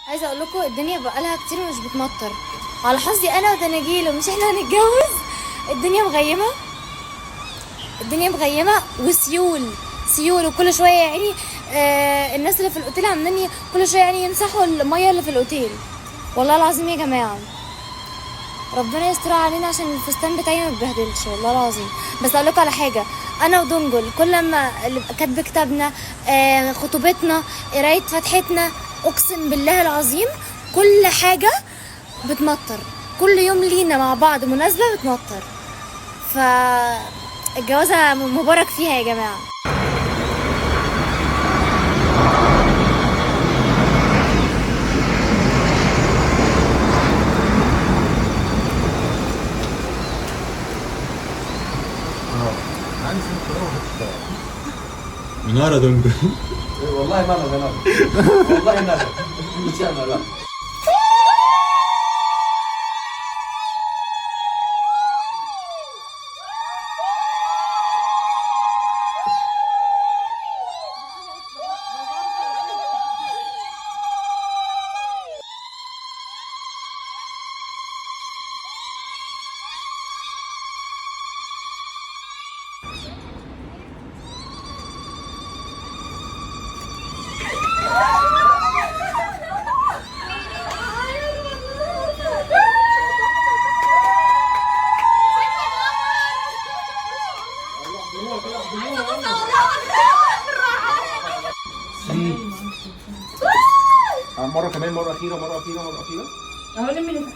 عايزه اقول لكم الدنيا بقالها كتير مش بتمطر. على حظي انا ودناجيل ومش احنا هنتجوز. الدنيا مغيمه، الدنيا مغيمه وسيول سيول، وكل شويه يعني الناس اللي في الاوتيل عاملين كل شويه يعني يمسحوا الميه اللي في الاوتيل. والله العظيم يا جماعه ربنا يستر علينا عشان الفستان بتاعي ما يتبهدلش والله العظيم. بس اقول لكم على حاجه، انا ودنجل كل ما كاتب كتابنا خطوبتنا قرايه فتحتنا اقسم بالله العظيم كل حاجه بتمطر. كل يوم لينا مع بعض مناسبه بتمطر، فالجوازه مبارك فيها يا جماعه. منارة دنجل. والله ما انا والله ما انا مش انا لا. مرة كمان، مرة أخيرة، مرة أخيرة، مرة أخيرة. أهو لم اللي